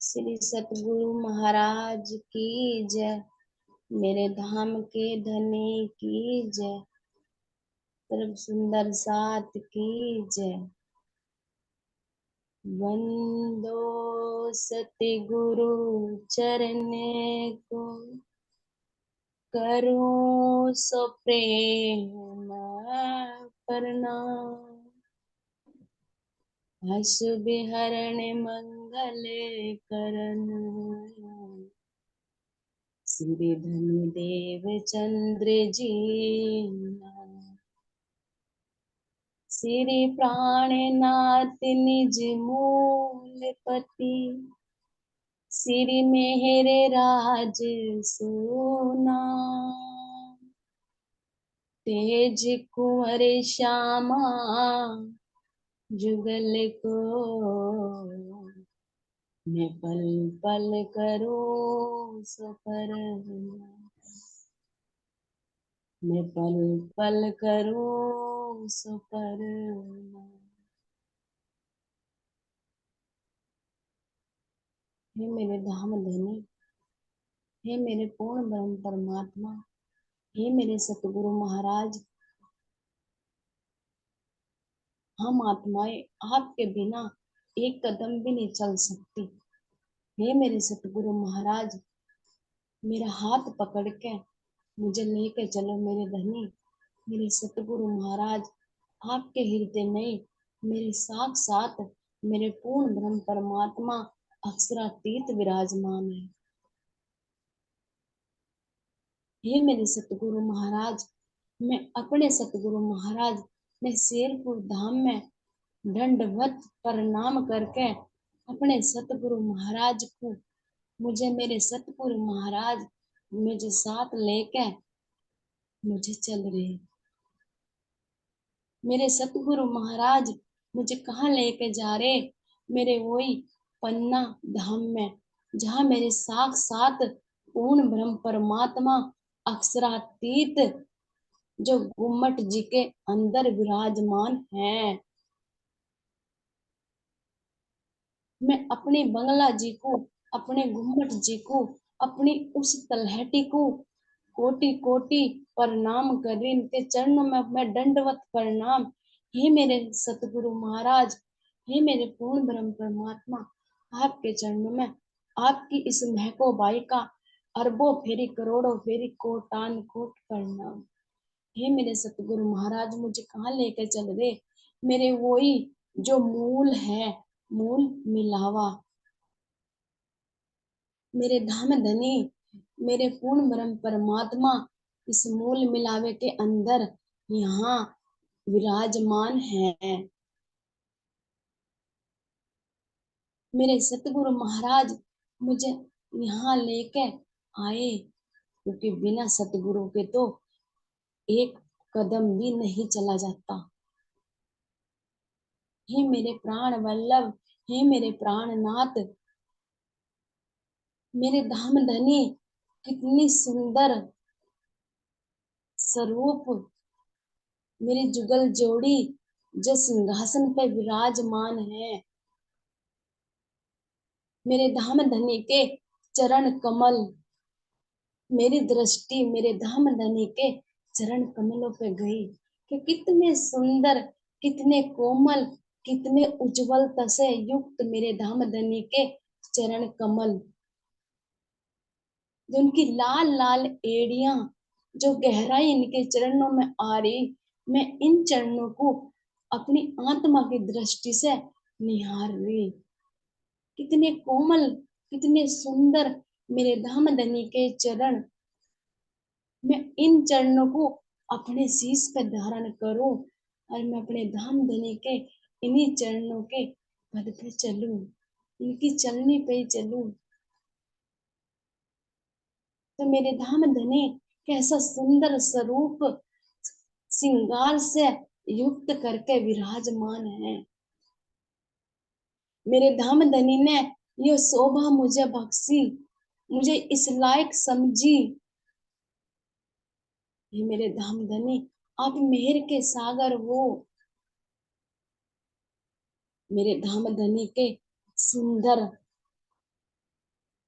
श्री सतगुरु महाराज की जय। मेरे धाम के धनी की जय। सर्व सुंदर साथ की जय। वंदो सतगुरु चरण को, करो सो प्रेम प्रणाम। अशुभ हरण मंगल करण, श्री धनु देव चंद्र जी। श्री प्राणनाथ निज मूल पति, श्री मेहर राज सोना। तेज कुंवर श्यामा जुगल को, मैं पल पल करूं सफर। मैं पल पल करूं सफर। हे मेरे धाम धनी, हे मेरे पूर्ण ब्रह्म परमात्मा, हे मेरे सतगुरु महाराज, हम आत्माएं आपके बिना एक कदम भी नहीं चल सकती। हे मेरे सतगुरु महाराज, मेरा हाथ पकड़ के मुझे लेके चलो मेरे धनी। मेरे सतगुरु महाराज, आपके हृदय में मेरे साक्षात मेरे पूर्ण ब्रह्म परमात्मा अक्षरातीत विराजमान है। हे मेरे सतगुरु महाराज, मैं अपने सतगुरु महाराज मैं शेरपुर धाम में दंडवत प्रणाम करके अपने सतगुरु महाराज को, मुझे मेरे सतगुरु महाराज मुझे साथ लेके मुझे चल रहे। मेरे सतगुरु महाराज मुझे कहाँ लेके जा रहे? मेरे वही पन्ना धाम में, जहाँ मेरे साक्षात पूर्ण ब्रह्म परमात्मा अक्षरातीत जो गुम्मट जी के अंदर विराजमान है। मैं अपने बंगला जी को, अपने गुम्मट जी को, अपनी उस तलहटी को कोटि कोटि प्रणाम कर रही, इनके चरणों में मैं दंडवत प्रणाम। हे मेरे सतगुरु महाराज, हे मेरे पूर्ण ब्रह्म परमात्मा, आपके चरणों में आपकी इस महको बाई का अरबों फेरी करोड़ों फेरी कोटान कोट प्रणाम। हे मेरे सतगुरु महाराज, मुझे कहाँ लेकर चल रहे? मेरे वही जो मूल है, मूल मिलावा, मेरे धाम धनी, मेरे पूर्ण ब्रह्म परमात्मा इस मूल मिलावे के अंदर यहाँ विराजमान है। मेरे सतगुरु महाराज मुझे यहाँ लेके आए, क्योंकि बिना सतगुरु के तो एक कदम भी नहीं चला जाता। हे मेरे प्राण वल्लभ, हे मेरे प्राणनाथ, मेरे धाम धनी, कितनी सुंदर स्वरूप मेरी जुगल जोड़ी जो सिंहासन पर विराजमान है। मेरे धाम धनी के चरण कमल, मेरी दृष्टि मेरे धाम धनी के चरण कमलों पे गई कि कितने सुंदर, कितने कोमल, कितने उज्जवलता से युक्त मेरे धाम धनी के चरण कमल। जो उनकी लाल लाल एड़ियां, जो गहराई इनके चरणों में आ रही, मैं इन चरणों को अपनी आत्मा की दृष्टि से निहार रही। कितने कोमल, कितने सुंदर मेरे धाम धनी के चरण। मैं इन चरणों को अपने शीश पर धारण करूं और मैं अपने धाम धनी के इन्हीं चरणों के पद पे चलूं, इनकी चलनी पे ही चलूं। तो मेरे धाम धनी कैसा सुंदर स्वरूप श्रृंगार से युक्त करके विराजमान है। मेरे धाम धनी ने यह शोभा मुझे बख्शी, मुझे इस लायक समझी। ये मेरे धाम धनी, आप मेहर के सागर हो। मेरे धामधनी के सुंदर,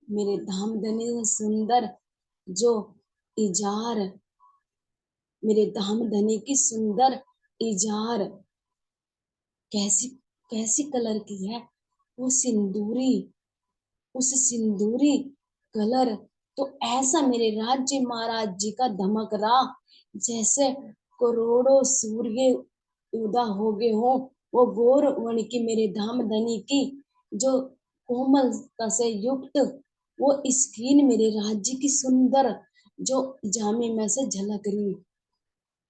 मेरे धामधनी सुंदर जो इजार, मेरे धामधनी की सुंदर इजार कैसी कैसी कलर की है, वो सिंदूरी, उस सिंदूरी कलर तो ऐसा मेरे राज्य महाराज जी का धमक रहा जैसे करोड़ों सूर्य उदा हो गए हो। वो गौर वर्ण की मेरे धामधनी की जो कोमलता से युक्त वो स्किन मेरे राज्य की सुंदर जो जामे में से झलक रही,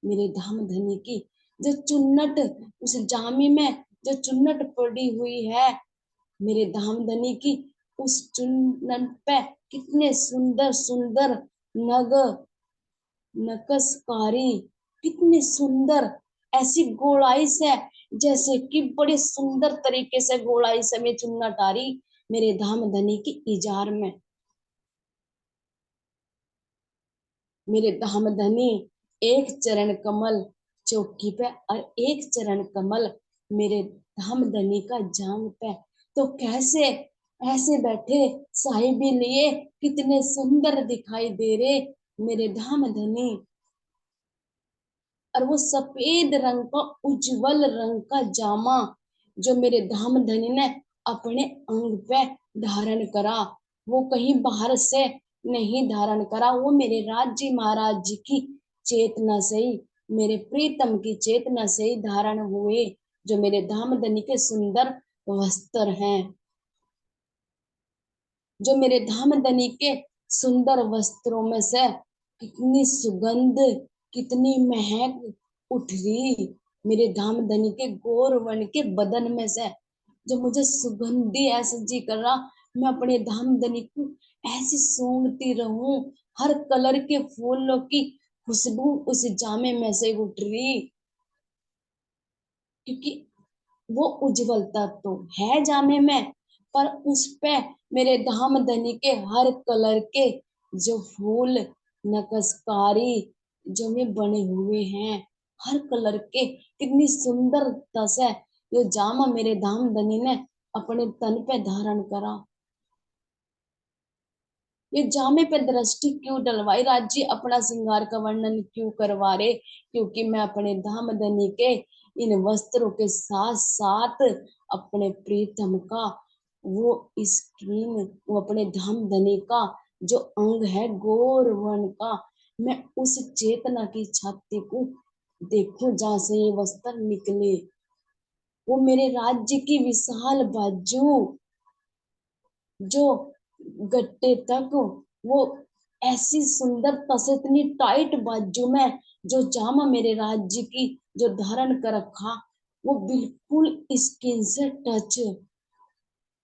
मेरे धामधनी की जो चुन्नट, उस जामे में जो चुन्नट पड़ी हुई है मेरे धामधनी की, उस चुन्नट पे कितने सुंदर सुंदर नग नकसकारी, कितने सुंदर ऐसी गोलाई से, जैसे कि बड़े सुंदर तरीके से गोलाई से मैं चुन्नट आ रही मेरे धामधनी की इजार में। मेरे धामधनी एक चरण कमल चौकी पे और एक चरण कमल मेरे धामधनी का जांग पे, तो कैसे ऐसे बैठे साहिबी लिए कितने सुंदर दिखाई दे रहे मेरे धामधनी। और वो सफेद रंग का उज्जवल रंग का जामा जो मेरे धामधनी ने अपने अंग पे धारण करा, वो कहीं बाहर से नहीं धारण करा, वो मेरे राज्य महाराज जी की चेतना से ही, मेरे प्रीतम की चेतना से ही धारण हुए जो मेरे धामधनी के सुंदर वस्त्र हैं। जो मेरे धामधनी के सुंदर वस्त्रों में से कितनी सुगंध, कितनी महक उठ रही मेरे धामधनी के गौर वर्ण के बदन में से, जो मुझे सुगंधी ऐसा जी कर रहा मैं अपने धामधनी को ऐसी सूंघती रहूं, हर कलर के फूलों की खुशबू उस जामे में से उठ रही, क्योंकि वो उज्जवलता तो है जामे में, पर उस पे मेरे धामधनी के हर कलर के जो फूल नकसकारी जो में बने हुए हैं, हर कलर के कितनी सुंदरता से ये जामा मेरे धामधनी ने अपने तन पे धारण करा। ये जामे पे दृष्टि क्यों डलवाई, राज्य अपना श्रृंगार का वर्णन क्यों करवा रहे, क्योंकि मैं अपने धामधनी के इन वस्त्रों के साथ साथ अपने प्रीतम का वो स्किन, वो अपने धामधनी का जो अंग है गौर वर्ण का, मैं उस चेतना की छाती को देखूं जहां से ये वस्त्र निकले, वो मेरे राज्य की विशाल बाजू जो गट्टे तक, वो ऐसी सुंदरता से इतनी टाइट बाजू में जो जामा मेरे राज्य की जो धारण कर रखा, वो बिल्कुल स्किन से टच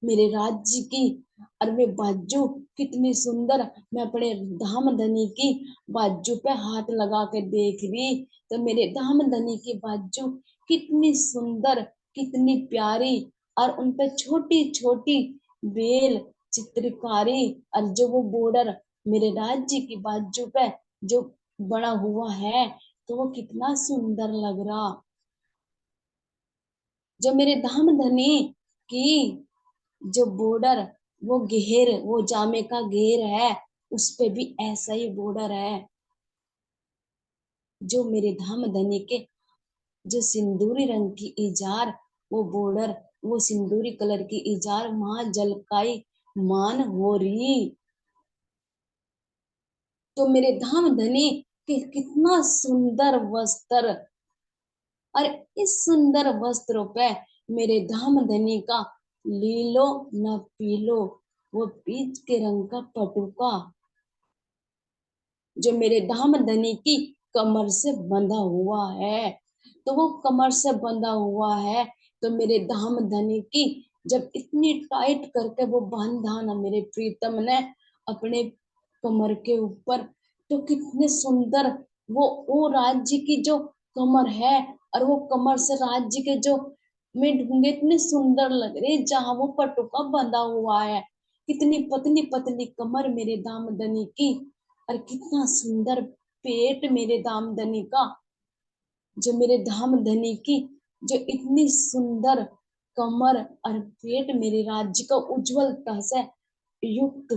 मेरे राज्य की। और वे बाजू कितनी सुंदर, मैं अपने धामधनी की बाजू पे हाथ लगा के देख रही तो मेरे धामधनी की बाजू कितनी सुंदर, कितनी प्यारी, और उन पे छोटी छोटी बेल चित्रकारी, और जो वो बॉर्डर मेरे राज्य की बाजू पे जो बना हुआ है तो वो कितना सुंदर लग रहा, जो मेरे धामधनी की जो बॉर्डर, वो घेर, वो जामे का घेर है, उस पे भी ऐसा ही बॉर्डर है, जो मेरे धामधनी के जो सिंदूरी रंग की इजार, वो बॉर्डर, वो सिंदूरी कलर की इजार वहां जलकाई मान हो रही, तो मेरे धामधनी के कितना सुंदर वस्त्र, और इस सुंदर वस्त्रों पे मेरे धामधनी का लीलो न पीलो, वो पीच के रंग का पटुका जो मेरे धामधनी की कमर से बंधा हुआ है, तो वो कमर से बंधा हुआ है, तो मेरे धामधनी की जब इतनी टाइट करके वो बांधा ना मेरे प्रीतम ने अपने कमर के ऊपर, तो कितने सुंदर वो राज्य की जो कमर है, और वो कमर से राज्य के जो में ढूंढे इतने सुंदर लग रहे जहां वो पटुका बंधा हुआ है, कितनी पतली पतली कमर मेरे दामदनी की, और कितना सुंदर पेट मेरे दामदनी का, जो मेरे धामधनी की जो इतनी सुंदर कमर और पेट मेरे राज्य का उज्जवलता से युक्त।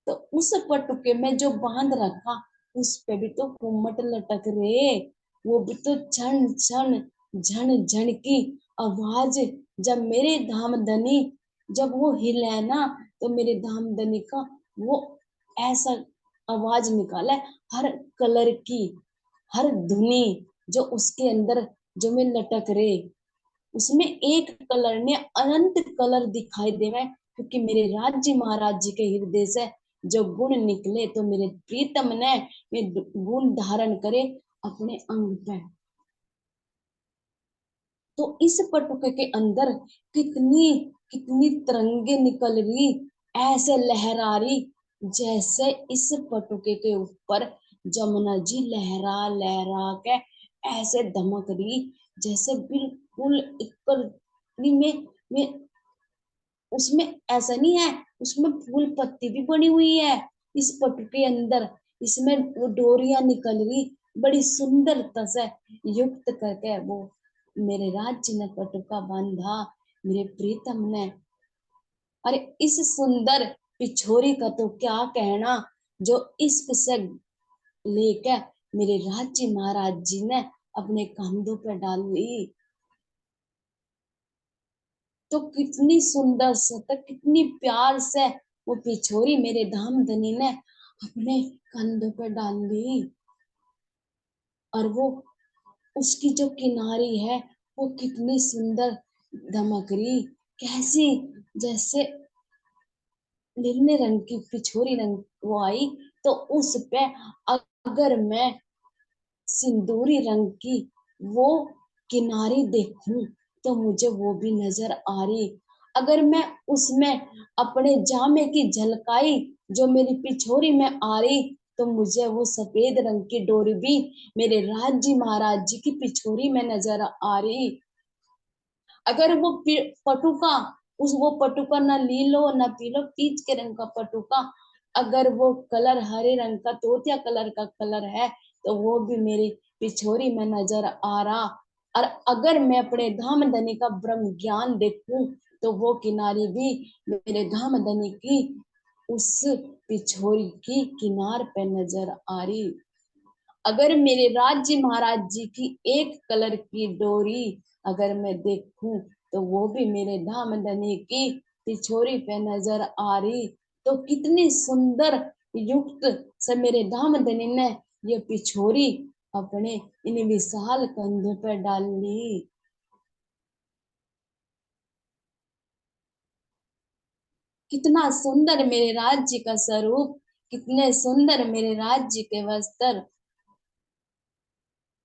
तो उस पटुके में जो बांध रखा, उस पे भी तो घूमट लटक रहे, वो भी तो छन छन झन झन की आवाज। जब मेरे धामधनी, जब वो हिले ना, तो मेरे धामधनी का वो ऐसा आवाज निकाला, हर कलर की, हर धुनी जो उसके अंदर जो में लटक रहे, उसमें एक कलर ने अनंत कलर दिखाई देवे। क्योंकि मेरे राज्य महाराज जी के हृदय से जो गुण निकले, तो मेरे प्रीतम ने वे गुण धारण करे अपने अंग पे। तो इस पटुके के अंदर कितनी कितनी तरंगे निकल रही, ऐसे लहरा रही, जैसे इस पटुके के ऊपर जमुना जी लहरा लहरा के ऐसे धमक रही, जैसे बिल्कुल इक्कल में उसमें ऐसा नहीं है, उसमें फूल पत्ती भी बनी हुई है इस पटु के अंदर। इसमें वो डोरियां निकल रही, बड़ी सुंदरता से युक्त करके वो मेरे राज्य ने पटुका बांधा, मेरे प्रीतम ने। अरे इस सुंदर पिछोरी का तो क्या कहना, जो इश्क से लेकर मेरे राज्य महाराज जी ने अपने कंधों पर डाल ली। तो कितनी सुंदर से, तो कितनी प्यार से वो पिछोरी मेरे धामधनी ने अपने कंधों पर डाल ली। और वो उसकी जो किनारी है, वो कितनी सुंदर दमक रही, कैसी, जैसे नीले रंग की पिछोरी रंग वो आई। तो उस पे अगर मैं सिंदूरी रंग की वो किनारी देखूं, तो मुझे वो भी नजर आ रही। अगर मैं उसमें अपने जामे की झलकाई जो मेरी पिछोरी में आ रही, तो मुझे वो सफेद रंग की डोरी भी मेरे राज्य महाराज जी की पिछोरी में नजर आ रही। अगर वो पटुका, उस वो पटुका ना लीलो ना पीलो, पीच के रंग का पटुका, अगर वो कलर हरे रंग का तोतिया कलर का कलर है, तो वो भी मेरी पिछोरी में नजर आ रहा। और अगर मैं अपने धामधनी का ब्रह्म ज्ञान देखूं, तो वो किनारी भी मेरे धामधनी की उस पिछोरी की किनार पे नजर आ रही। अगर मेरे राज्य महाराज जी की एक कलर की डोरी अगर मैं देखूं, तो वो भी मेरे धामधनी की पिछोरी पे नजर आ रही। तो कितनी सुंदर युक्त से मेरे धामधनी ने ये पिछोरी अपने इन विशाल कंधों पर डाल ली। कितना सुंदर मेरे राज्य का स्वरूप, कितने सुंदर मेरे राज्य के वस्त्र।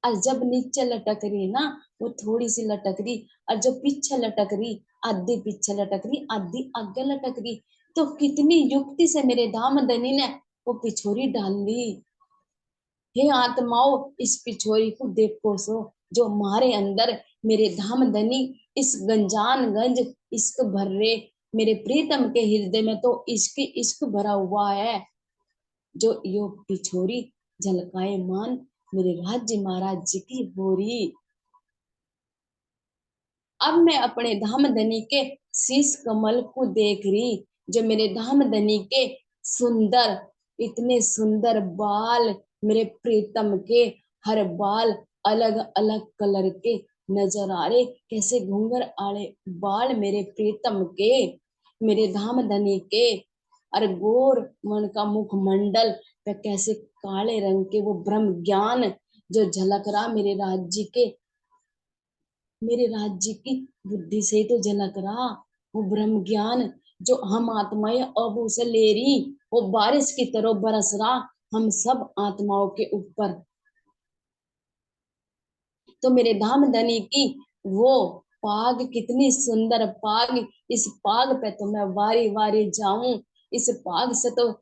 और जब नीचे लटक रही ना, वो थोड़ी सी लटक रही, और जब पीछे लटक रही, आधी पीछे लटक रही आधी आगे लटक रही। तो कितनी युक्ति से मेरे दामदनी ने वो पिछोरी डाल ली। हे आत्माओं, इस पिछोरी को देखो सो, जो हमारे अंदर मेरे धामधनी इस गंजान गंज इश्क भर रहे, मेरे प्रीतम के हृदय में तो इश्क इश्क भरा हुआ है। जो यो पिछोरी झलकाए मान मेरे राज्य महाराज जी की होरी। अब मैं अपने धामधनी के शीश कमल को देख रही, जो मेरे धामधनी के सुंदर, इतने सुंदर बाल, मेरे प्रीतम के हर बाल अलग अलग कलर के नजर आ रहे, कैसे घूंगर आड़े बाल मेरे प्रीतम के, मेरे धामधनी के। और गोर मन का मुखमंडल पे कैसे काले रंग के वो ब्रह्म ज्ञान जो झलक रहा मेरे राज्य की बुद्धि से ही तो झलक रहा, वो ब्रह्म ज्ञान जो हम आत्माएं अब उसे ले रही, वो बारिश की तरह बरस रहा हम सब आत्माओं के ऊपर। तो मेरे धामधनी की वो पाग, कितनी सुंदर पाग, इस पाग पे तो मैं वारी वारी जाऊं। इस पाग से तो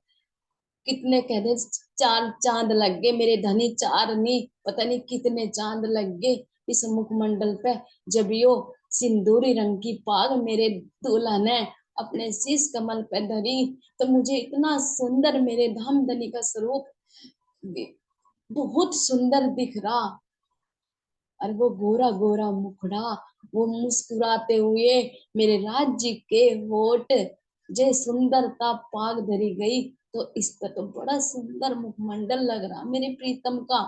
कितने कहते, चार चांद लग गए मेरे धनी, चार नहीं पता नहीं कितने चांद लग गए इस मुखमंडल पे, जब यो सिंदूरी रंग की पाग मेरे दूल्हा ने अपने शीश कमल पे धरी। तो मुझे इतना सुंदर मेरे धामधनी का स्वरूप बहुत सुंदर दिख रहा। और वो गोरा गोरा मुखड़ा, वो मुस्कुराते हुए मेरे राज्य के होठ, जे सुंदरता पाग धरी गई। तो इसका तो बड़ा सुंदर मुखमंडल लग रहा मेरे प्रीतम का।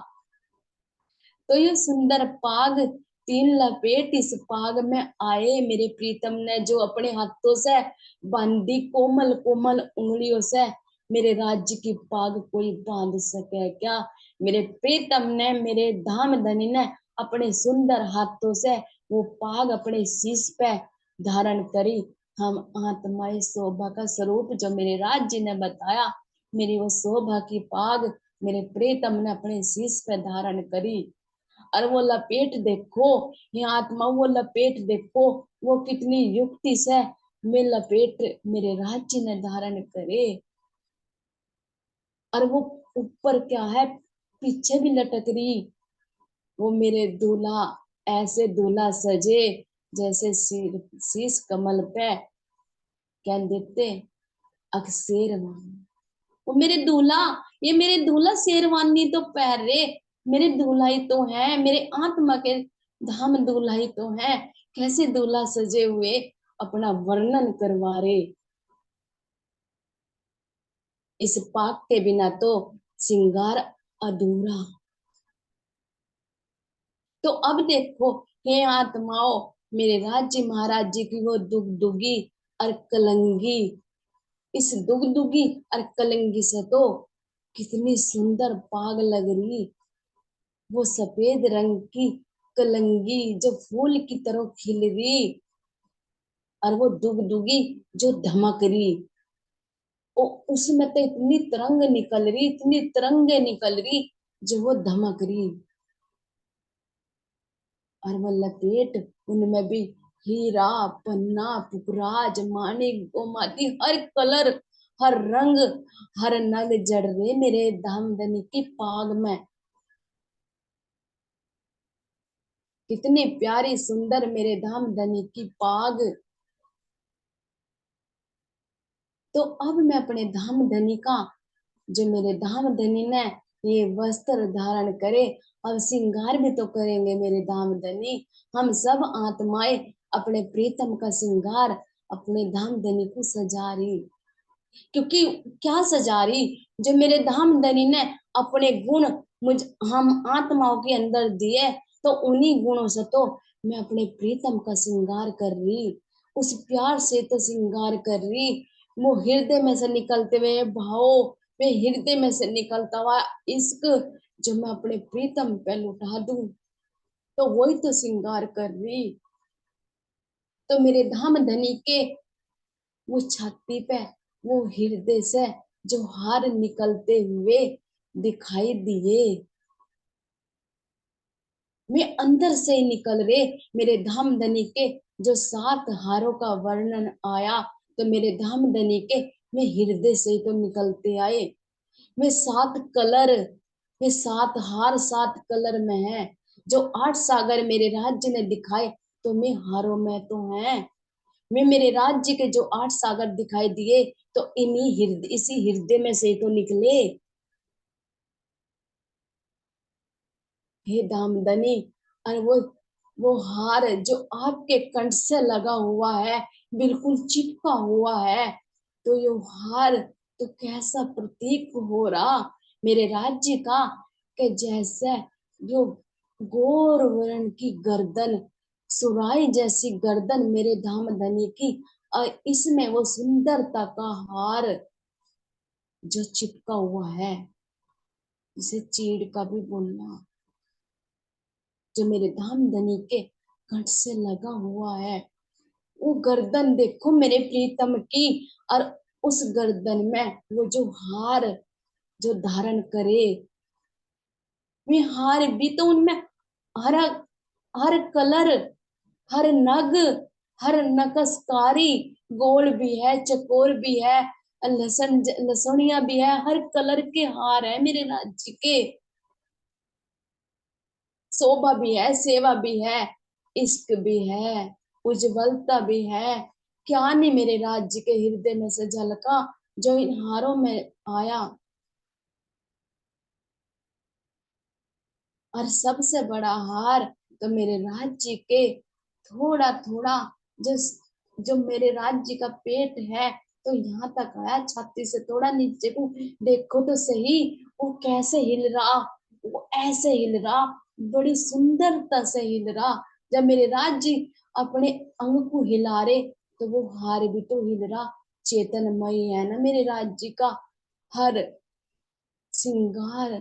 तो ये सुंदर पाग, तीन लपेट इस पाग में आए मेरे प्रीतम ने, जो अपने हाथों से बांधी कोमल कोमल उंगलियों से। मेरे राज्य की पाग कोई बांध सके क्या? मेरे प्रीतम ने, मेरे धाम धनी ने अपने सुंदर हाथों से वो पाग अपने शीश पे धारण करी। हम आत्माएं शोभा का स्वरूप जो मेरे राज्य ने बताया, मेरी वो शोभा की पाग मेरे प्रीतम ने अपने शीश पे धारण करी। और वो लपेट देखो, ये आत्मा, वो लपेट देखो, वो कितनी युक्ति से मैं लपेट मेरे राज्य ने धारण करे। और वो ऊपर क्या है, पीछे भी लटक रही। वो मेरे दूल्हा, ऐसे दूल्हा सजे जैसे शीश कमल पे क्या देते अक्षेरवानी। वो मेरे दूल्हा, ये मेरे दूल्हा शेरवानी तो पहरे, मेरे दूल्हा ही तो है, मेरे आत्मा के धाम दूल्हा ही तो है। कैसे दूल्हा सजे हुए अपना वर्णन करवा रे। इस पाक के बिना तो श्रृंगार अधूरा। तो अब देखो, हे आत्माओं, मेरे राज्य महाराज जी की वो दुगदुगी और कलंगी, इस दुगदुगी और कलंगी से तो कितनी सुंदर पाग लग रही। वो सफेद रंग की कलंगी जो फूल की तरह खिल रही, और वो दुगदुगी जो धमक रही। उसमें तो इतनी तरंग निकल रही, इतनी तरंगे निकल रही, जो वो धमक रही। और वो लपेट, उनमें भी हीरा, पन्ना, पुखराज, माणिक, गोमाती, हर कलर, हर रंग, हर नग जड़ रहे मेरे धामधनी की पाग में। कितनी प्यारी सुंदर मेरे धामधनी की पाग। तो अब मैं अपने धामधनी का, जो मेरे धामधनी ने ये वस्त्र धारण करे, अब श्रृंगार भी तो करेंगे मेरे धामधनी। हम सब आत्माएं अपने प्रीतम का श्रृंगार अपने धामधनी को सजा रही। क्योंकि क्या सजा रही, जो मेरे धामधनी ने अपने गुण मुझ हम आत्माओं के अंदर दिए, तो उन्हीं गुणों से तो मैं अपने प्रीतम का श्रृंगार कर रही, उस प्यार से तो श्रृंगार कर रही। वो हृदय में से निकलते हुए भाव, वे हृदय में से निकलता हुआ इश्क, जो मैं अपने प्रीतम पे लुटा दूं, तो वही तो श्रृंगार कर रही। तो मेरे धाम धनी के वो छाती पे, वो हृदय से जो हार निकलते हुए दिखाई दिए, वे अंदर से ही निकल रहे। मेरे धामधनी के जो 7 हारों का वर्णन आया, तो मेरे धामधनी के वे हृदय से ही तो निकलते आए। वे 7 कलर, वे 7 हार 7 कलर में है। जो 8 सागर मेरे राज्य ने दिखाए, तो मैं हारों में तो है। मैं मेरे राज्य के जो 8 सागर दिखाई दिए, तो इन्हीं हृदय, इसी हृदय में से तो निकले। हे दामदनी, और वो हार जो आपके कंठ से लगा हुआ है, बिल्कुल चिपका हुआ है, तो ये हार तो कैसा प्रतीक हो रहा मेरे राज्य का, कि जैसे जो गोर वर्ण की गर्दन, सुराई जैसी गर्दन मेरे धामधनी की, और इसमें वो सुंदरता का हार जो चिपका हुआ है, जिसे चीड़ का भी बोलना, जो मेरे धामधनी के कंठ से लगा हुआ है। वो गर्दन देखो मेरे प्रीतम की, और उस गर्दन में वो जो हार जो धारण करे, वे हार भी तो उनमें हर हर कलर, हर नग, हर नकसकारी, गोल भी है, चकोर भी है, लसन लसणिया भी है, हर कलर के हार है मेरे राज्य के। शोभा भी है, सेवा भी है, इश्क भी है, उज्जवलता भी है। क्या नहीं मेरे राज्य के हृदय में से झलका, जो इन हारों में आया। और सबसे बड़ा हार तो मेरे राज्य के थोड़ा थोड़ा जो जो मेरे राज्य का पेट है तो यहाँ तक आया, छाती से थोड़ा नीचे को देखो तो सही, वो कैसे हिल रहा, वो ऐसे हिल रहा, बड़ी सुंदरता से हिल रहा। जब मेरे राज्य अपने अंग को हिला रहे तो वो हार भी तो हिल रहा। चेतनमय है ना मेरे राज्य का हर श्रृंगार।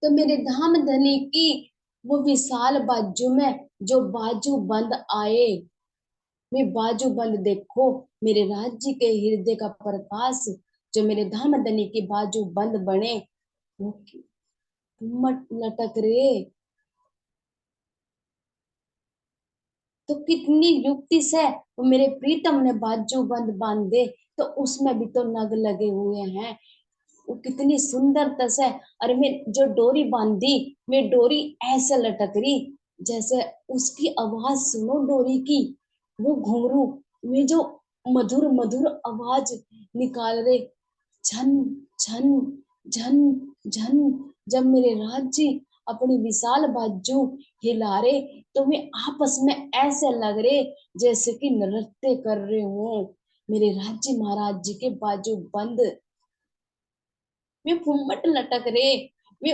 तो मेरे धाम धनी की वो विशाल बाजू में जो बाजू बंद आए, वे बाजू बंद देखो मेरे राज्य के हृदय का प्रकाश, जो मेरे धाम धनी के बाजू बंद बने वो मट लटक रे। तो कितनी युक्ति से वो मेरे प्रीतम ने बाजू बंद बांधे, तो उसमें भी तो नग लगे हुए हैं। वो कितनी सुंदरता से, अरे मैं जो डोरी बांधी, मैं डोरी ऐसे लटक रही जैसे उसकी आवाज सुनो डोरी की, वो घुंघरू में जो मधुर मधुर आवाज निकाल रहे, झन झन झन झन। जब मेरे राज्य अपनी विशाल बाजू हिला रहे तो वे आपस में ऐसे लग रहे जैसे कि नृत्य कर रहे हो। मेरे राज्य महाराज जी के बाजू बंद, वे घूमट लटक रहे, वे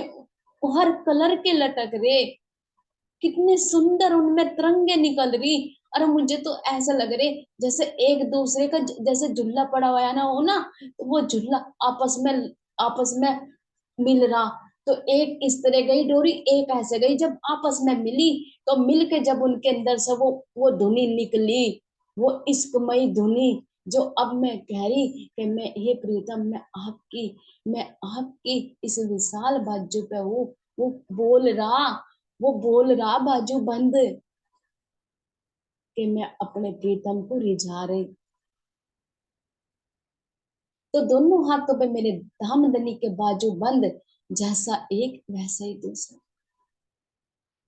हर कलर के लटक रहे, कितने सुंदर उनमें तरंगे निकल रही। और मुझे तो ऐसा लग रहे जैसे एक दूसरे का जैसे झुल्ला पड़ा हुआ है ना, हो ना, तो वो झुल्ला आपस में मिल रहा। तो एक इस तरह गई डोरी, एक ऐसे गई, जब आपस में मिली तो मिल के जब उनके अंदर से वो धुनी निकली, वो इश्कमयी धुनी, जो अब मैं कह रही कि मैं ये प्रीतम मैं आपकी इस विशाल बाजू पे हूँ। वो बोल रहा वो बोल रहा बाजू बंद कि मैं अपने प्रीतम को रिझा रही। तो दोनों हाथों पे मेरे धामधनी के बाजू बंद, जैसा एक वैसा ही दूसरा।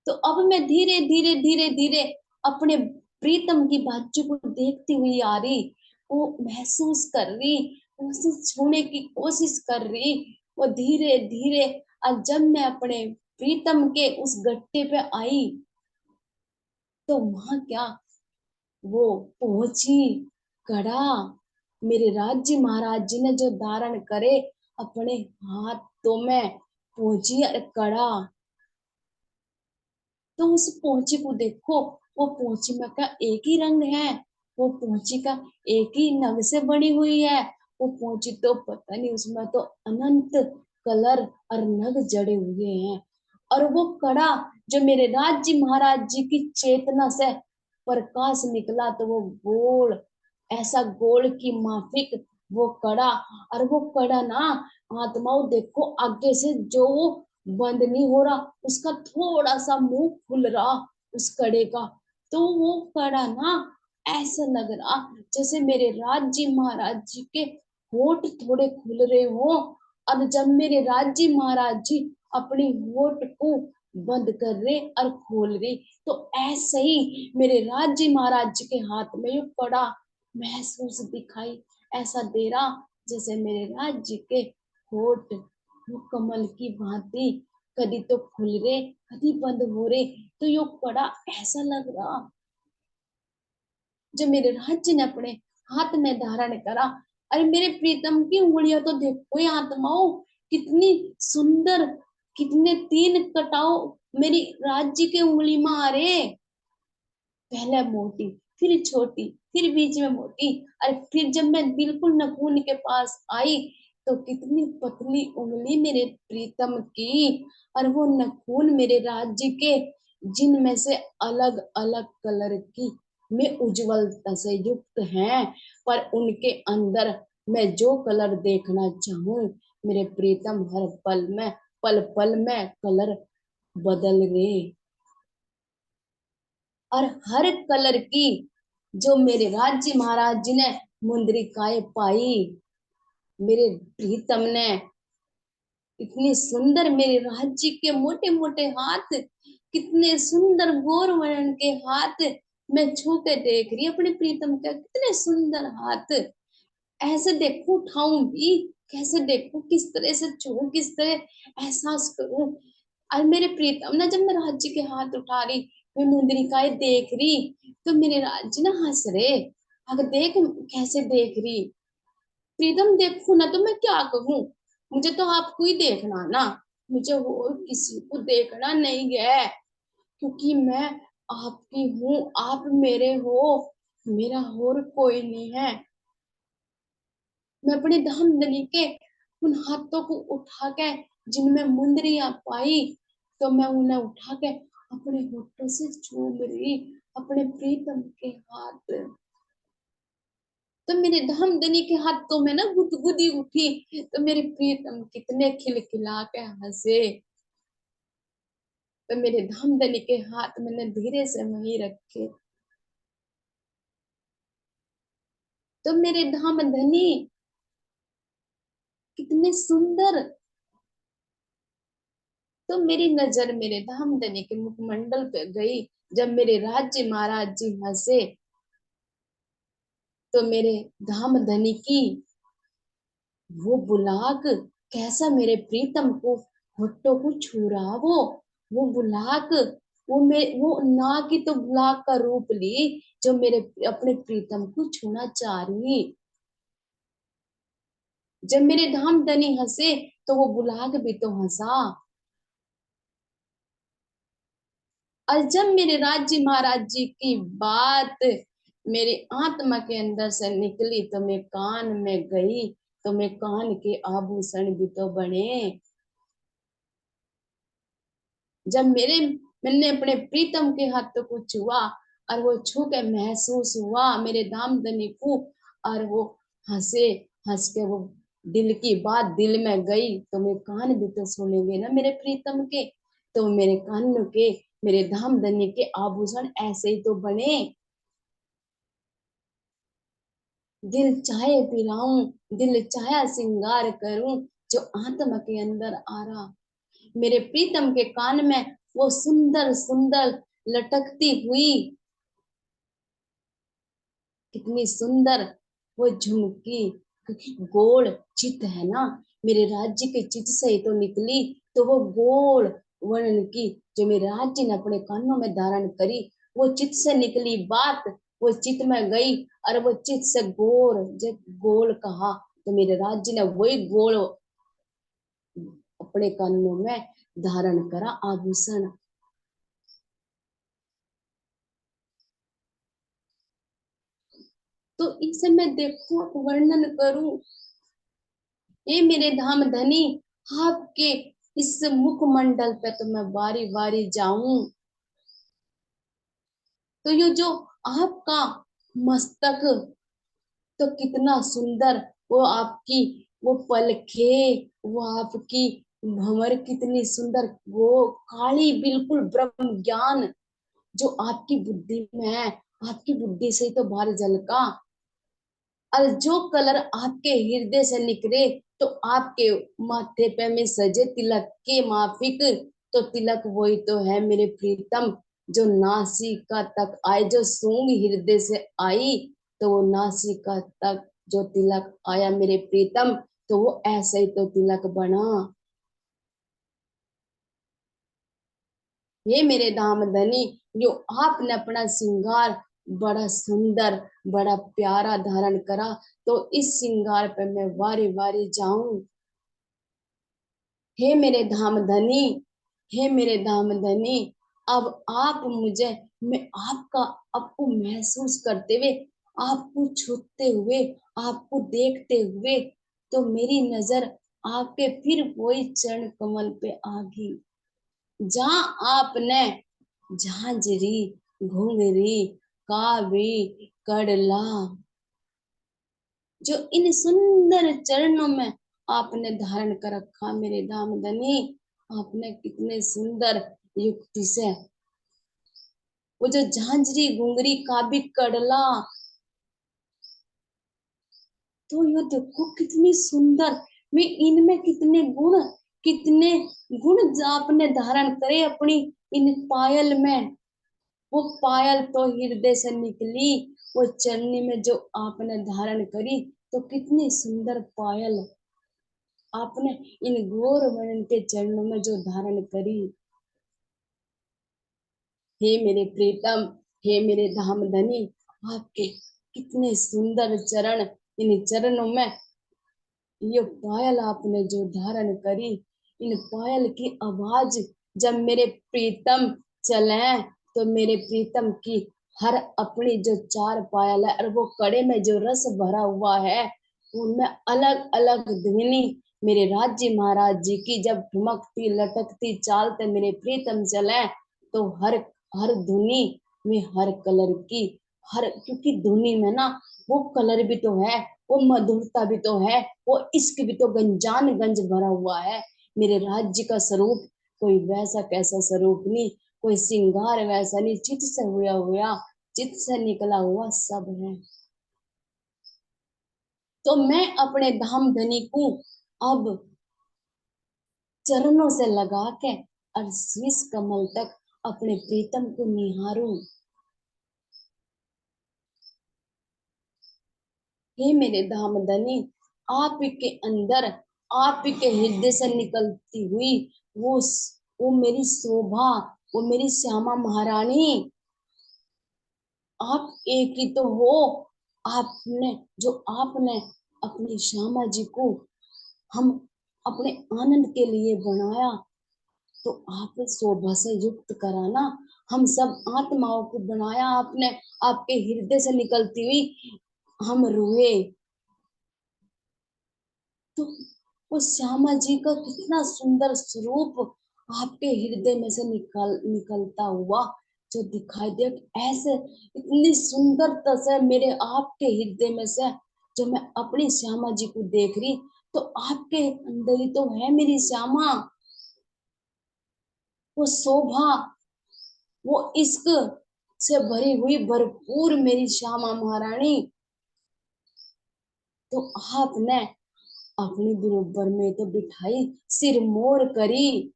तो अब मैं धीरे धीरे धीरे धीरे अपने प्रीतम की बाजू को देखती हुई आ रही, वो महसूस कर रही, उसे छूने की कोशिश कर रही, वो धीरे धीरे। और जब मैं अपने प्रीतम के उस गट्टे पे आई तो वहां क्या, वो पहुंची कड़ा, मेरे राज्य महाराज जी ने जो धारण करे अपने हाथों में, पहुंची और कड़ा। तो उस पोंची को देखो, वो पोंची में का एक ही रंग है, वो पोंची का एक ही नग से बनी हुई है। वो पोंची तो पता नहीं, उसमें तो अनंत कलर और नग जड़े हुए हैं। और वो कड़ा जो मेरे राज्य महाराज जी की चेतना से प्रकाश निकला, तो वो गोल, ऐसा गोल की माफिक वो कड़ा। और वो कड़ा ना, आत्माओं देखो आगे से जो बंद नहीं हो रहा, उसका थोड़ा सा मुंह खुल रहा उस कड़े का। तो वो कड़ा ना ऐसा लग रहा जैसे मेरे राज्य महाराज जी के होठ थोड़े खुल रहे हो। और जब मेरे राज्य महाराज जी अपनी होठ को बंद कर रहे और खोल रहे, तो ऐसे ही मेरे राज्य महाराज जी के हाथ में ये कड़ा महसूस दिखाई ऐसा दे रहा जैसे मेरे राज्य के होठ वो कमल की भांति कभी तो खुल रहे कभी बंद हो रहे। तो यो कड़ा ऐसा लग रहा जो मेरे राज्य ने अपने हाथ में धारण करा। अरे मेरे प्रीतम की उंगलियां तो देखो ये आत्माओं, कितनी सुंदर, कितने तीन कटाव मेरी राज्य के उंगली में आ रहे। पहले मोटी, फिर छोटी, फिर बीच में मोटी, और फिर जब मैं बिल्कुल नखून के पास आई तो कितनी पतली उंगली मेरे प्रीतम की। और वो नखून मेरे राज्य के, जिनमें से अलग अलग कलर की में उज्जवलता से युक्त हैं, पर उनके अंदर मैं जो कलर देखना चाहूं, मेरे प्रीतम हर पल पल में कलर बदल रहे। और हर कलर की जो मेरे राज्य महाराज जी ने मुंद्रिकाएं पाई, मेरे प्रीतम ने इतनी सुंदर, मेरे राज्य के मोटे मोटे हाथ, कितने सुंदर गोर वर्ण के हाथ, मैं छू के देख रही अपने प्रीतम के कितने सुंदर हाथ। ऐसे देखूं उठाऊं भी कैसे, देखूं किस तरह से छू, किस तरह एहसास करूं। और मेरे प्रीतम ने जब मैं राज्य के हाथ उठा रही मैं मुंदरी काय देख रही, तो मेरे राज ना हंस रहे। अगर देख कैसे देख रही, प्रीतम देखो ना, तो मैं क्या कहूँ, मुझे तो आपको ही देखना ना, मुझे और किसी को देखना नहीं है, क्योंकि मैं आपकी हूँ, आप मेरे हो, मेरा और कोई नहीं है। मैं अपने धामधनी के उन हाथों को उठा के, जिनमें मुंदरियां पाई, तो मैं उन्हें उठा के अपने होठों से चूम रही, अपने प्रीतम के हाथ। तो मेरे धामधनी के हाथों में ना गुदगुदी उठी, तो मेरे प्रीतम कितने खिलखिला के हंसे। तो मेरे धामधनी के हाथ मैंने धीरे से वहीं रखे। तो मेरे धामधनी कितने सुंदर। तो मेरी नजर मेरे धामधनी के मुखमंडल पे गई। जब मेरे राज्य महाराज जी हंसे, तो मेरे धामधनी की वो बुलाक कैसा मेरे प्रीतम को होठों को छू रहा, वो बुलाक, वो ना की तो बुलाक का रूप ली, जो मेरे अपने प्रीतम को छूना चाह रही। जब मेरे धामधनी हंसे, तो वो बुलाक भी तो हंसा। और जब मेरे राज्य महाराज जी की बात मेरी आत्मा के अंदर से निकली, तो मैं कान में गई, तो मैं कान के आभूषण भी तो बने। जब मैंने अपने प्रीतम के हाथों को छुआ, और वो छू के महसूस हुआ मेरे दामदनी को, और वो हंसे, हंस के वो दिल की बात दिल में गई, तो मेरे कान भी तो सुनेंगे ना मेरे प्रीतम के। तो मेरे कान के, मेरे धामधनी के आभूषण ऐसे ही तो बने। दिल चाहे पिलाऊं, दिल चाहे श्रृंगार करूं, जो आत्मा के अंदर आ रहा। मेरे प्रीतम के कान में वो सुंदर सुंदर लटकती हुई, कितनी सुंदर वो झुमकी, क्योंकि गोल चित है ना, मेरे राज्य के चित से ही तो निकली। तो वो गोल वर्ण की, जो मेरे राज्य ने अपने कानों में धारण करी, वो चित से निकली बात, वो चित में गई, और वो चित से गोल, जब गोल कहा, तो मेरे राज्य ने वही गोल अपने कानों में धारण करा आभूषण। तो इसे मैं देखूं, वर्णन करूं, ये मेरे धाम धनी, आपके इस मुखमंडल पे तो मैं बारी बारी जाऊं। तो ये जो आपका मस्तक, तो कितना सुंदर, वो आपकी वो पलखे, वो आपकी भंवर कितनी सुंदर, वो काली बिल्कुल ब्रह्म ज्ञान जो आपकी बुद्धि में है, आपकी बुद्धि से ही तो बाहर झलका। और जो कलर आपके हृदय से निकले, तो आपके माथे पे में सजे तिलक के माफिक, तो तिलक वही तो है मेरे प्रीतम, जो नासिका तक आए, जो सूंग हृदय से आई, तो वो नासिका तक जो तिलक आया मेरे प्रीतम, तो वो ऐसे ही तो तिलक बना। ये मेरे दामदनी, जो आपने अपना श्रृंगार बड़ा सुंदर, बड़ा प्यारा धारण करा, तो इस श्रृंगार पे मैं वारी वारी जाऊं। हे मेरे धामधनी, हे मेरे धामधनी, अब आप मुझे, मैं आपका, आपको महसूस करते हुए, आपको छूते हुए, आपको देखते हुए, तो मेरी नजर आपके फिर वही चरण कमल पे आ गई, जहां आपने झांझरी, घुंघरी, कावी, कड़ला, जो इन सुंदर चरणों में आपने धारण कर रखा मेरे दामदनी, आपने कितने सुंदर युक्ति से वो जो झांझरी, घुंघरी, काबी, कड़ला, तो ये देखो कितनी सुंदर, मैं इनमें कितने गुण, कितने गुण आपने धारण करे अपनी इन पायल में। वो पायल तो हृदय से निकली, वो चरनी में जो आपने धारण करी, तो कितनी सुंदर पायल आपने इन घोर वर्ण के चरणों में जो धारण करी। हे मेरे प्रीतम, हे मेरे धामधनी, आपके कितने सुंदर चरण, इन चरणों में ये पायल आपने जो धारण करी, इन पायल की आवाज जब मेरे प्रीतम चले, तो मेरे प्रीतम की हर अपनी जो चार पायल है और वो कड़े में जो रस भरा हुआ है, उनमें अलग अलग ध्वनि मेरे राज्य महाराज जी की जब ठुमकती लटकती चालते मेरे प्रीतम चले, तो हर हर धुनी में हर कलर की, हर क्योंकि धुनी में ना वो कलर भी तो है, वो मधुरता भी तो है, वो इश्क भी तो गंजान गंज भरा हुआ है। मेरे राज्य का स्वरूप कोई वैसा कैसा स्वरूप नहीं, कोई श्रृंगार वैसा नहीं, चित से हुआ चित से निकला हुआ सब है। तो मैं अपने धाम धनी को अब चरणों से लगा के और शीश कमल तक अपने प्रीतम को निहारूं। हे मेरे धामधनी, आप के अंदर, आप के हृदय से निकलती हुई वो वो मेरी शोभा, वो मेरी श्यामा महारानी, आप एक ही तो हो। आपने जो आपने अपनी श्यामा जी को हम अपने आनंद के लिए बनाया, तो आप शोभा से युक्त कराना, हम सब आत्माओं को बनाया आपने, आपके हृदय से निकलती हुई हम रोए, तो वो श्यामा जी का कितना सुंदर स्वरूप आपके हृदय में से निकलता हुआ जो दिखाई दे, ऐसे इतनी सुंदरता से मेरे आपके हृदय में से जो मैं अपनी श्यामा जी को देख रही, तो आपके अंदर ही तो है मेरी श्यामा, वो शोभा, वो इश्क से भरी हुई भरपूर मेरी श्यामा महारानी। तो आपने अपनी बरोबर में तो बिठाई, सिर मोर करी,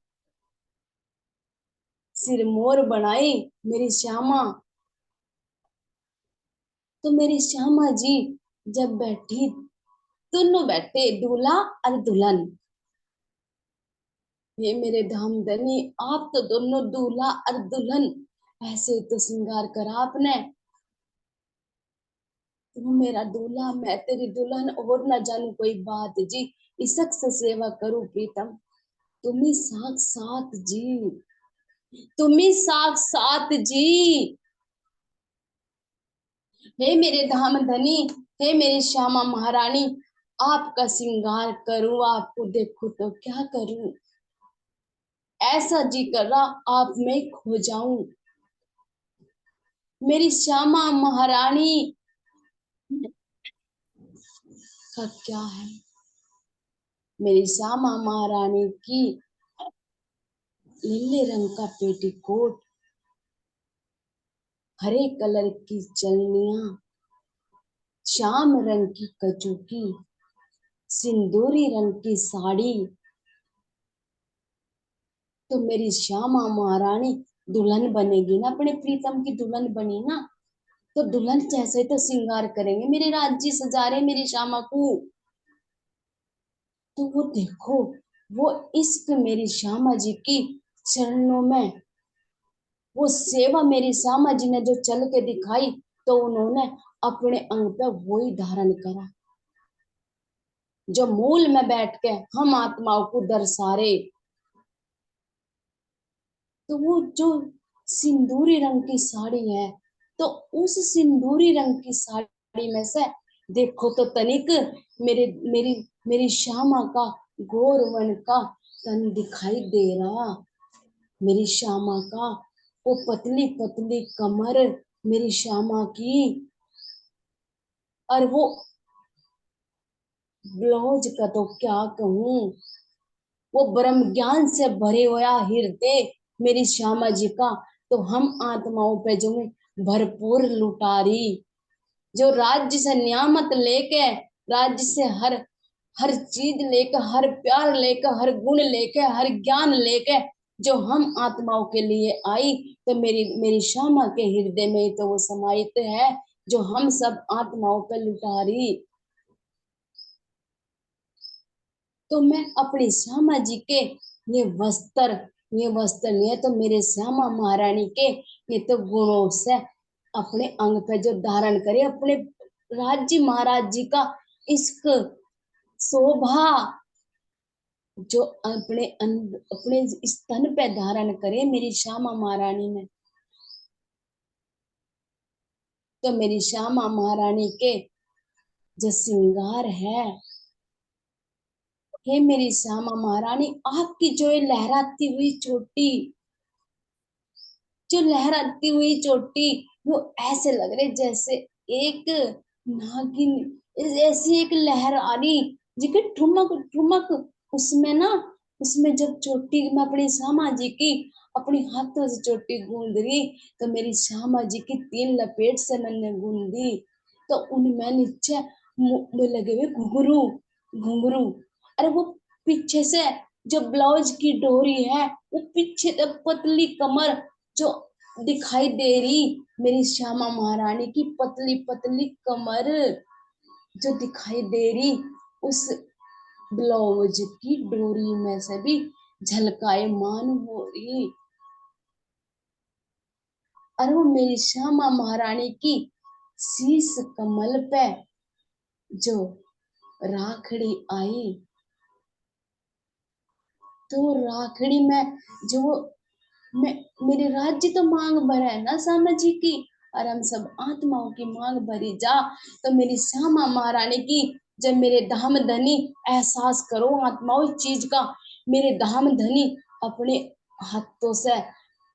सिर मोर बनाई मेरी श्यामा। तो मेरी श्यामा जी जब बैठी, दोनों बैठे दूल्हा और दुल्हन, ये मेरे धामधनी, आप तो दोनों दूल्हा और दुल्हन, ऐसे तो श्रृंगार करा आपने, तू मेरा दूल्हा मैं तेरी दुल्हन, और न जानू कोई बात जी, इसक से सेवा करूं प्रीतम, तुम्ही साक्षात जी, तुम्ही साक्षात जी। हे मेरे धाम धनी, हे मेरी श्यामा महारानी, आपका श्रृंगार करूं, आपको देखूं तो क्या करूं, ऐसा जी कर रहा आप में खो जाऊं। मेरी श्यामा महारानी का क्या है, मेरी श्यामा महारानी की नीले रंग का पेटीकोट, हरे कलर की चलनिया, श्याम रंग की कचूकी, सिंदूरी रंग की साड़ी, तो मेरी श्यामा महारानी दुल्हन बनेगी ना, अपने प्रीतम की दुल्हन बनी ना, तो दुल्हन जैसे तो श्रृंगार करेंगे, मेरे राज्य सजा रहे मेरी श्यामा को, तो वो देखो, वो इश्क मेरी श्यामा जी की चरणों में, वो सेवा मेरी श्यामा जी ने जो चल के दिखाई, तो उन्होंने अपने अंग पे वही धारण करा जो मूल में बैठ के हम आत्माओं को दर्शारे। तो वो जो सिंदूरी रंग की साड़ी है, तो उस सिंदूरी रंग की साड़ी में से देखो तो तनिक मेरे मेरी मेरी श्यामा का गोर वन का तन दिखाई दे रहा, मेरी श्यामा का वो पतली पतली कमर मेरी श्यामा की, और वो ब्लाउज का तो क्या कहूं, वो ब्रह्म ज्ञान से भरे हुआ हृदय मेरी श्यामा जी का, तो हम आत्माओं पे जो में भरपूर लुटारी, जो राज्य से नियामत लेके, राज्य से हर हर चीज लेकर, हर प्यार लेकर, हर गुण लेकर, हर ज्ञान लेकर जो हम आत्माओं के लिए आई, तो मेरी मेरी श्यामा के हृदय में तो वो समाहित है जो हम सब आत्माओं पे लुटारी। तो मैं अपनी श्यामा जी के ये वस्त्र, ये वस्त्र नहीं है तो मेरे श्यामा महारानी के ये तो गुणों से अपने अंग पे जो धारण करे, अपने राज्य महाराज जी का इश्क, शोभा, जो अपने स्तन पे धारण करे मेरी श्यामा महारानी ने, तो मेरी श्यामा महारानी के जो श्रृंगार है, हे मेरी श्यामा महारानी, आपकी जो ये लहराती हुई चोटी, जो लहराती हुई चोटी, वो ऐसे लग रहे जैसे एक नागिन, ऐसी एक लहर आ रही जिसके ठुमक ठुमक, उसमें ना, उसमें जब चोटी में अपनी श्यामा जी की अपनी हाथों से चोटी गूंद रही, तो मेरी श्यामा जी की 3 लपेट से मैंने गूंदी, तो उनमें नीचे में लगे हुए घुंघरू, घुंघरू, अरे वो पीछे से जो ब्लाउज की डोरी है, वो पीछे तक पतली कमर जो दिखाई दे रही, मेरी श्यामा महारानी की पतली पतली कमर जो दिखाई दे रही, उस ब्लाउज की डोरी में से भी झलकायमान हो रही। और वो मेरी श्यामा महारानी की शीश कमल पे जो राखड़ी आई, तो राखड़ी में जो वो मैं, मेरे राज्य तो मांग भर है ना श्यामा जी की, और हम सब आत्माओं की मांग भरी जा, तो मेरी श्यामा महारानी की जब मेरे धाम धनी, एहसास करो आत्माओं इस चीज का, मेरे धाम धनी अपने हाथों से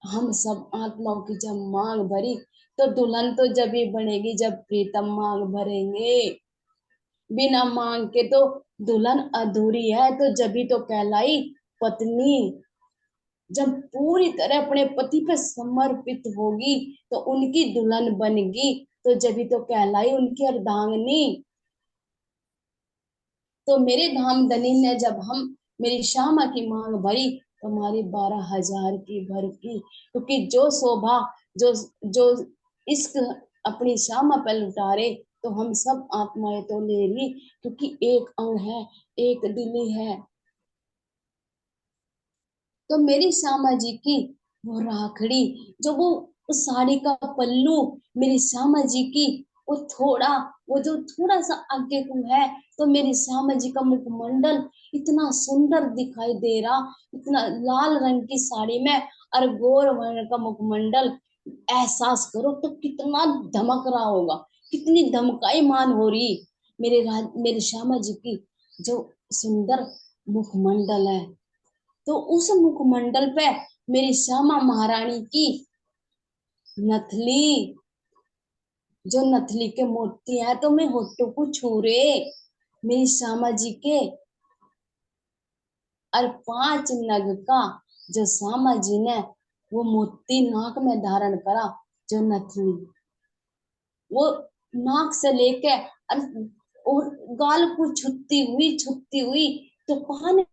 हम सब आत्माओं की जब मांग भरी, तो दुल्हन तो जब ही बनेगी जब प्रीतम मांग भरेंगे, बिना मांग के तो दुल्हन अधूरी है, तो जब ही तो कहलाई पत्नी, जब पूरी तरह अपने पति पे समर्पित होगी तो उनकी दुल्हन बनेगी, तो जब भी तो कहलाई उनकी अर्धांगिनी। तो मेरे धाम धनी ने जब हम मेरी श्यामा की मांग भरी, तो हमारी 12,000 की भर की, क्योंकि जो शोभा, जो जो इश्क अपनी श्यामा पे लुटारे, तो हम सब आत्माएं तो ले रही, क्योंकि एक अंग है, एक दिल है। तो मेरी श्यामा जी की वो राखड़ी, जो वो उस साड़ी का पल्लू, मेरी श्यामा जी की वो थोड़ा, वो जो थोड़ा सा आगे को है, तो मेरी श्यामा जी का मुखमंडल इतना सुंदर दिखाई दे रहा, इतना लाल रंग की साड़ी में, और गोर वर्ण का मुखमंडल, एहसास करो तो कितना धमक रहा होगा, कितनी धमकाई मान हो रही मेरे श्यामा जी की जो सुंदर मुखमंडल है। तो उस मुखमंडल पे मेरी श्यामा महारानी की नथली, जो नथली के मोती है, तो मैं होठों को छू रे मेरी श्यामा जी के, और 5 नग का जो श्यामा जी ने वो मोती नाक में धारण करा, जो नथली, वो नाक से लेके और गाल को छुती हुई, छुती हुई, तो कान